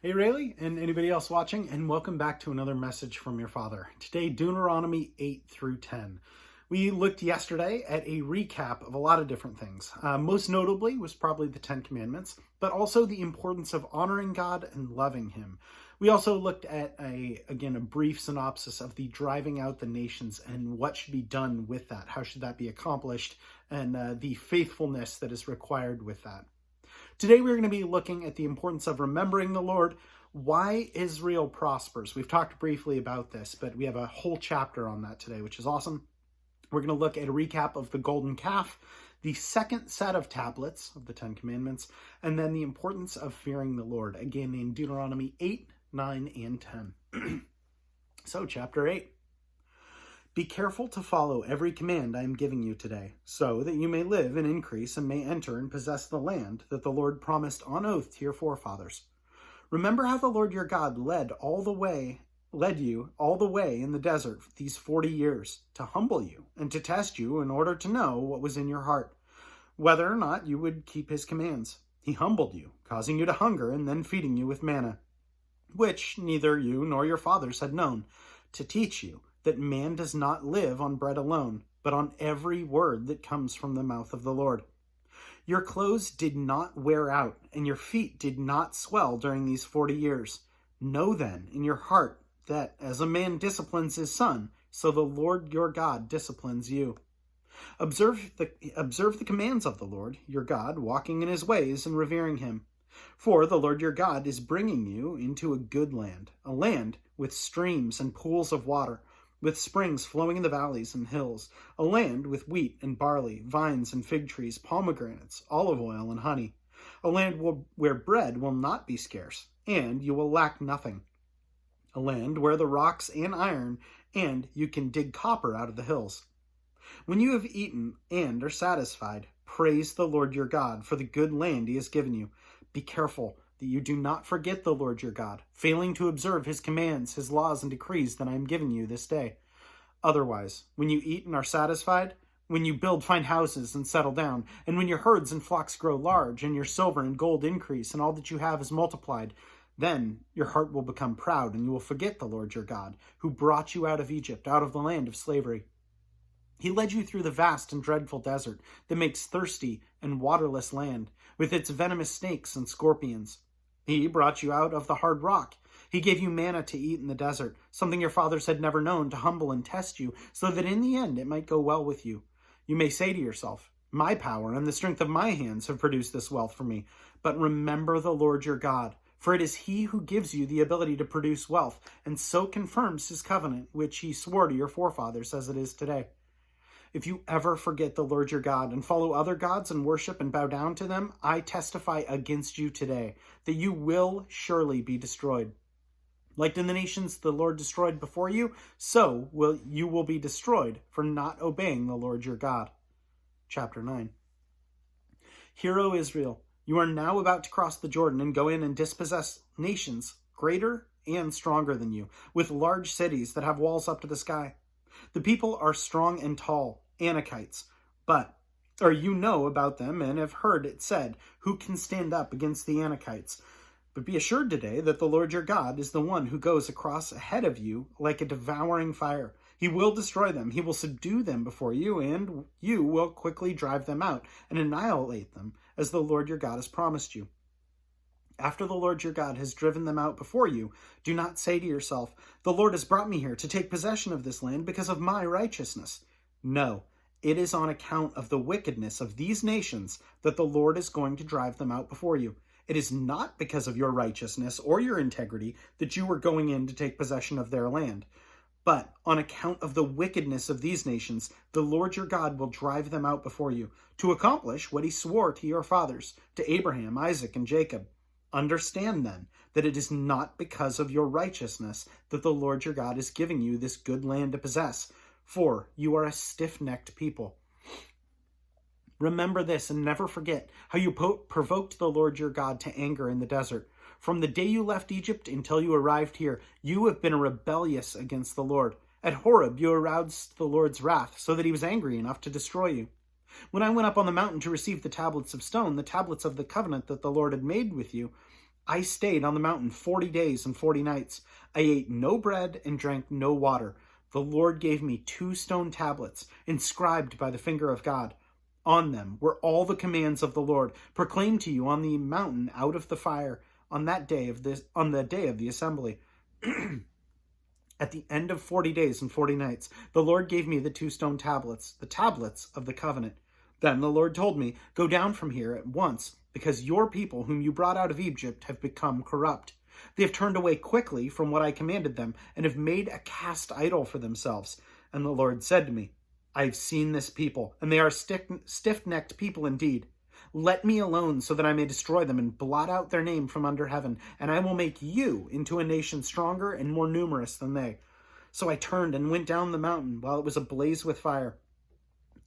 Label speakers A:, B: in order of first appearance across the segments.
A: Hey Rayleigh and anybody else watching, and welcome back to another message from your father. Today, Deuteronomy 8 through 10. We looked yesterday at a recap of a lot of different things. Most notably was probably the 10 Commandments, but also the importance of honoring God and loving Him. We also looked at a brief synopsis of the driving out the nations and what should be done with that. How should that be accomplished, and the faithfulness that is required with that. Today we're going to be looking at the importance of remembering the Lord, why Israel prospers. We've talked briefly about this, but we have a whole chapter on that today, which is awesome. We're going to look at a recap of the golden calf, the second set of tablets of the 10 Commandments, and then the importance of fearing the Lord, again in Deuteronomy 8, 9, and 10. So, chapter 8. Be careful to follow every command I am giving you today, so that you may live and increase and may enter and possess the land that the Lord promised on oath to your forefathers. Remember how the Lord your God led you all the way in the desert these 40 years to humble you and to test you in order to know what was in your heart, whether or not you would keep his commands. He humbled you, causing you to hunger and then feeding you with manna, which neither you nor your fathers had known, to teach you that man does not live on bread alone, but on every word that comes from the mouth of the Lord. Your clothes did not wear out, and your feet did not swell during these 40 years. Know then in your heart that as a man disciplines his son, so the Lord your God disciplines you. Observe the commands of the Lord your God, walking in his ways and revering him. For the Lord your God is bringing you into a good land, a land with streams and pools of water, with springs flowing in the valleys and hills, a land with wheat and barley, vines and fig trees, pomegranates, olive oil and honey, a land where bread will not be scarce, and you will lack nothing, a land where the rocks and iron, and you can dig copper out of the hills. When you have eaten and are satisfied, praise the Lord your God for the good land he has given you. Be careful that you do not forget the Lord your God, failing to observe his commands, his laws, and decrees that I am giving you this day. Otherwise, when you eat and are satisfied, when you build fine houses and settle down, and when your herds and flocks grow large, and your silver and gold increase, and all that you have is multiplied, then your heart will become proud, and you will forget the Lord your God, who brought you out of Egypt, out of the land of slavery. He led you through the vast and dreadful desert that makes thirsty and waterless land, with its venomous snakes and scorpions. He brought you out of the hard rock. He gave you manna to eat in the desert, something your fathers had never known, to humble and test you, so that in the end it might go well with you. You may say to yourself, my power and the strength of my hands have produced this wealth for me. But remember the Lord your God, for it is he who gives you the ability to produce wealth, and so confirms his covenant, which he swore to your forefathers as it is today. If you ever forget the Lord your God and follow other gods and worship and bow down to them, I testify against you today that you will surely be destroyed. Like in the nations the Lord destroyed before you, so you will be destroyed for not obeying the Lord your God. Chapter 9. Hear, O Israel, you are now about to cross the Jordan and go in and dispossess nations greater and stronger than you, with large cities that have walls up to the sky. The people are strong and tall, Anakites, you know about them and have heard it said, who can stand up against the Anakites? But be assured today that the Lord your God is the one who goes across ahead of you like a devouring fire. He will destroy them. He will subdue them before you, and you will quickly drive them out and annihilate them, as the Lord your God has promised you. After the Lord your God has driven them out before you, do not say to yourself, the Lord has brought me here to take possession of this land because of my righteousness. No, it is on account of the wickedness of these nations that the Lord is going to drive them out before you. It is not because of your righteousness or your integrity that you are going in to take possession of their land. But on account of the wickedness of these nations, the Lord your God will drive them out before you, to accomplish what he swore to your fathers, to Abraham, Isaac, and Jacob. Understand then that it is not because of your righteousness that the Lord your God is giving you this good land to possess, for you are a stiff-necked people. Remember this and never forget how you provoked the Lord your God to anger in the desert. From the day you left Egypt until you arrived here, you have been rebellious against the Lord. At Horeb you aroused the Lord's wrath, so that he was angry enough to destroy you. When I went up on the mountain to receive the tablets of stone, the tablets of the covenant that the Lord had made with you, I stayed on the mountain 40 days and 40 nights. I ate no bread and drank no water. The Lord gave me 2 stone tablets, inscribed by the finger of God. On them were all the commands of the Lord, proclaimed to you on the mountain out of the fire, on the day of the assembly. At the end of 40 days and 40 nights, the Lord gave me the 2 stone tablets, the tablets of the covenant. Then the Lord told me, "Go down from here at once, because your people whom you brought out of Egypt have become corrupt. They have turned away quickly from what I commanded them, and have made a cast idol for themselves." And the Lord said to me, "I have seen this people, and they are stiff-necked people indeed. Let me alone so that I may destroy them and blot out their name from under heaven, and I will make you into a nation stronger and more numerous than they." So I turned and went down the mountain while it was ablaze with fire,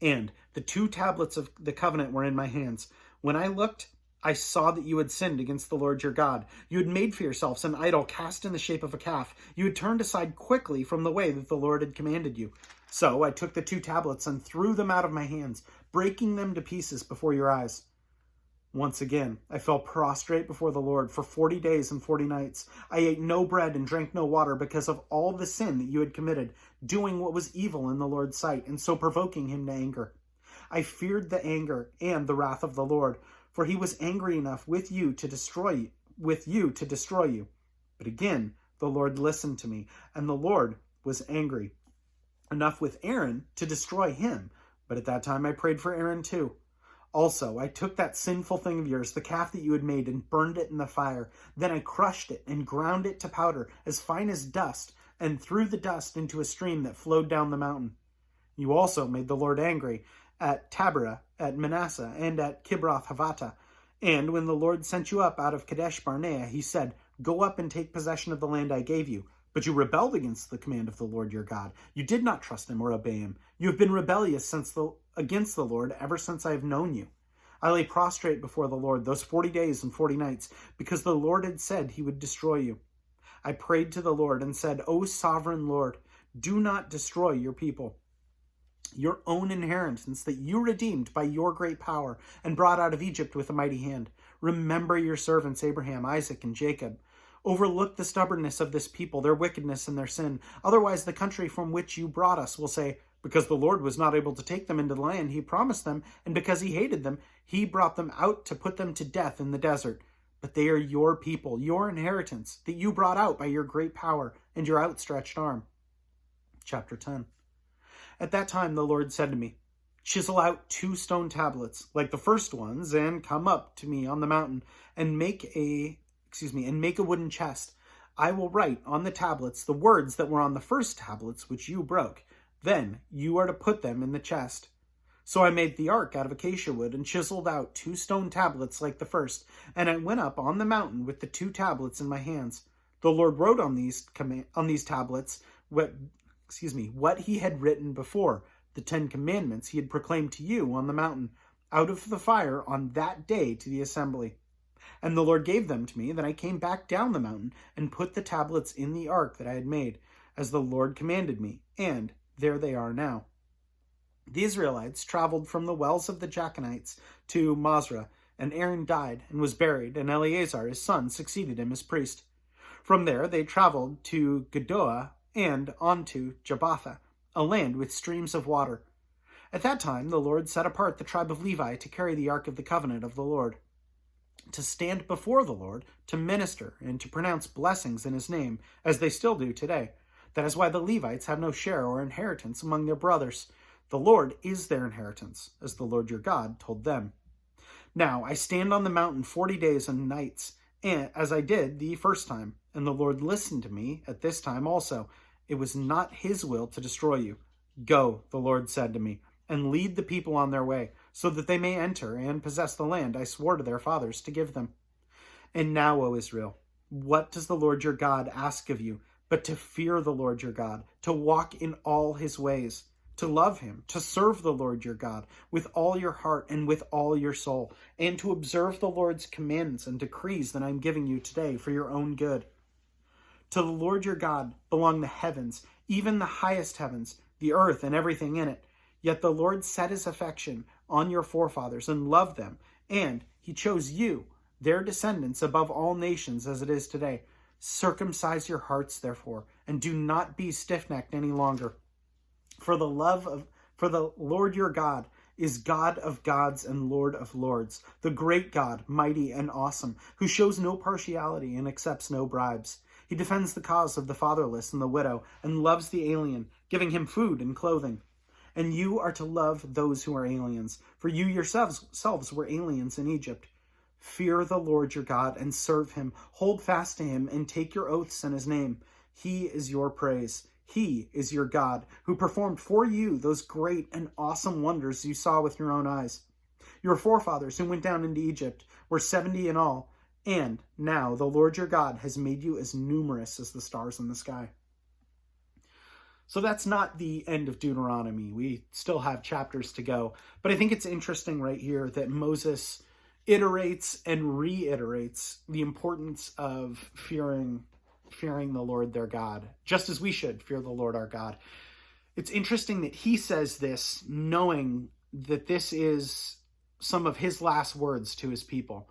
A: and the 2 tablets of the covenant were in my hands. When I looked, I saw that you had sinned against the Lord your God. You had made for yourselves an idol cast in the shape of a calf. You had turned aside quickly from the way that the Lord had commanded you. So I took the 2 tablets and threw them out of my hands, breaking them to pieces before your eyes. Once again, I fell prostrate before the Lord for 40 days and 40 nights. I ate no bread and drank no water because of all the sin that you had committed, doing what was evil in the Lord's sight, and so provoking him to anger. I feared the anger and the wrath of the Lord, for he was angry enough with you to destroy you. But again, the Lord listened to me, and the Lord was angry enough with Aaron to destroy him. But at that time I prayed for Aaron too. Also, I took that sinful thing of yours, the calf that you had made, and burned it in the fire. Then I crushed it and ground it to powder, as fine as dust, and threw the dust into a stream that flowed down the mountain. You also made the Lord angry at Taberah, at Manasseh, and at Kibroth Havata. And when the Lord sent you up out of Kadesh Barnea, he said, "Go up and take possession of the land I gave you." But you rebelled against the command of the Lord your God. You did not trust him or obey him. You have been rebellious against the Lord ever since I have known you. I lay prostrate before the Lord those 40 days and 40 nights, because the Lord had said he would destroy you. I prayed to the Lord and said, "O sovereign Lord, do not destroy your people, your own inheritance that you redeemed by your great power and brought out of Egypt with a mighty hand. Remember your servants Abraham, Isaac, and Jacob. Overlook the stubbornness of this people, their wickedness and their sin. Otherwise the country from which you brought us will say, 'Because the Lord was not able to take them into the land he promised them, and because he hated them, he brought them out to put them to death in the desert.' But they are your people, your inheritance, that you brought out by your great power and your outstretched arm." Chapter 10. At that time the Lord said to me, "Chisel out 2 stone tablets, like the first ones, and come up to me on the mountain, and make a wooden chest. I will write on the tablets the words that were on the first tablets which you broke. Then you are to put them in the chest." So I made the ark out of acacia wood and chiseled out 2 stone tablets like the first, and I went up on the mountain with the 2 tablets in my hands. The Lord wrote on these tablets what he had written before, the 10 commandments he had proclaimed to you on the mountain, out of the fire on that day to the assembly. And the Lord gave them to me. Then I came back down the mountain and put the tablets in the ark that I had made, as the Lord commanded me, and there they are now. The Israelites traveled from the wells of the Jachanites to Masrah, and Aaron died and was buried, and Eleazar his son succeeded him as priest. From there they traveled to Gedoah and on to Jabbatha, a land with streams of water. At that time the Lord set apart the tribe of Levi to carry the ark of the covenant of the Lord, to stand before the Lord, to minister, and to pronounce blessings in his name, as they still do today. That is why the Levites have no share or inheritance among their brothers. The Lord is their inheritance, as the Lord your God told them. Now I stand on the mountain 40 days and nights, as I did the first time, and the Lord listened to me at this time also. It was not his will to destroy you. Go, the Lord said to me, and lead the people on their way, so that they may enter and possess the land I swore to their fathers to give them. And now, O Israel, what does the Lord your God ask of you, but to fear the Lord your God, to walk in all his ways, to love him, to serve the Lord your God with all your heart and with all your soul, and to observe the Lord's commandments and decrees that I am giving you today for your own good. To the Lord your God belong the heavens, even the highest heavens, the earth and everything in it. Yet the Lord set his affection on your forefathers and loved them, and he chose you, their descendants above all nations as it is today. Circumcise your hearts, therefore, and do not be stiff-necked any longer. For the Lord your God is God of gods and Lord of lords, the great God, mighty and awesome, who shows no partiality and accepts no bribes. He defends the cause of the fatherless and the widow, and loves the alien, giving him food and clothing. And you are to love those who are aliens, for you yourselves were aliens in Egypt. Fear the Lord your God and serve him. Hold fast to him and take your oaths in his name. He is your praise. He is your God, who performed for you those great and awesome wonders you saw with your own eyes. Your forefathers who went down into Egypt were 70 in all, and now the Lord your God has made you as numerous as the stars in the sky. So that's not the end of Deuteronomy. We still have chapters to go. But I think it's interesting right here that Moses iterates and reiterates the importance of fearing the Lord their God, just as we should fear the Lord our God. It's interesting that he says this knowing that this is some of his last words to his people.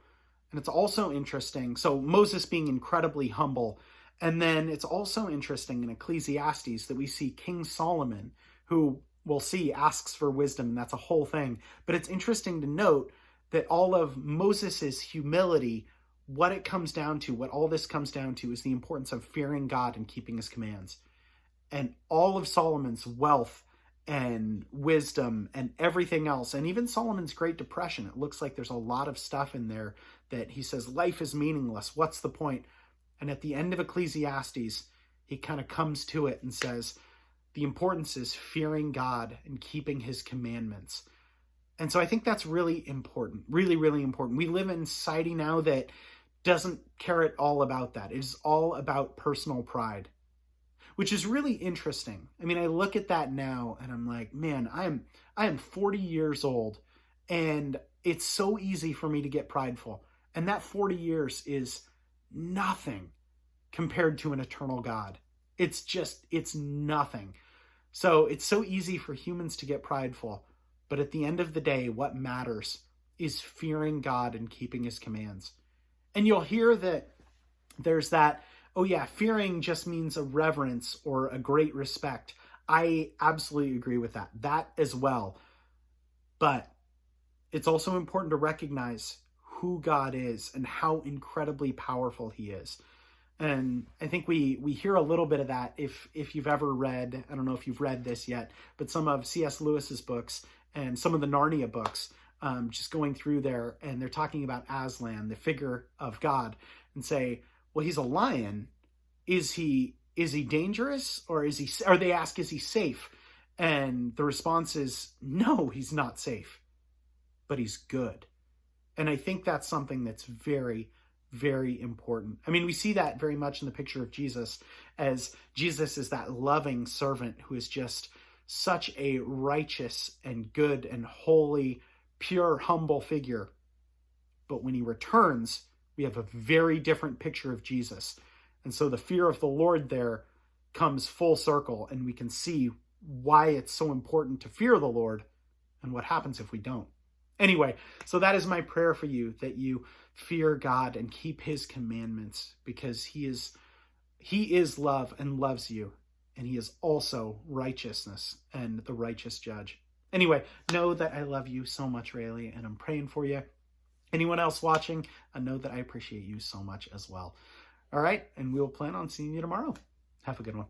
A: And it's also interesting, so Moses being incredibly humble. And then it's also interesting in Ecclesiastes that we see King Solomon, who we'll see asks for wisdom, and that's a whole thing. But it's interesting to note that all of Moses's humility, what it comes down to, what all this comes down to, is the importance of fearing God and keeping his commands. And all of Solomon's wealth and wisdom and everything else, and even Solomon's Great Depression, it looks like there's a lot of stuff in there that he says, life is meaningless. What's the point? And at the end of Ecclesiastes, he kind of comes to it and says, the importance is fearing God and keeping his commandments. And so I think that's really important, really, really important. We live in a society now that doesn't care at all about that. It is all about personal pride, which is really interesting. I mean, I look at that now and I'm like, man, I am 40 years old, and it's so easy for me to get prideful. And that 40 years is nothing compared to an eternal God. It's nothing. So it's so easy for humans to get prideful. But at the end of the day, what matters is fearing God and keeping his commands. And you'll hear that there's that, oh yeah, fearing just means a reverence or a great respect. I absolutely agree with that as well. But it's also important to recognize who God is and how incredibly powerful he is. And I think we hear a little bit of that if you've ever read, I don't know if you've read this yet, but some of C.S. Lewis's books and some of the Narnia books, just going through there, and they're talking about Aslan, the figure of God, and say, well, he's a lion. Is he dangerous, or they ask, is he safe? And the response is, no, he's not safe, but he's good. And I think that's something that's very, very important. I mean, we see that very much in the picture of Jesus, as Jesus is that loving servant who is just such a righteous and good and holy, pure, humble figure. But when he returns, we have a very different picture of Jesus. And so the fear of the Lord there comes full circle, and we can see why it's so important to fear the Lord and what happens if we don't. Anyway, so that is my prayer for you, that you fear God and keep his commandments, because he is love and loves you. And he is also righteousness and the righteous judge. Anyway, know that I love you so much, Rayleigh, and I'm praying for you. Anyone else watching, I know that I appreciate you so much as well. All right, and we will plan on seeing you tomorrow. Have a good one.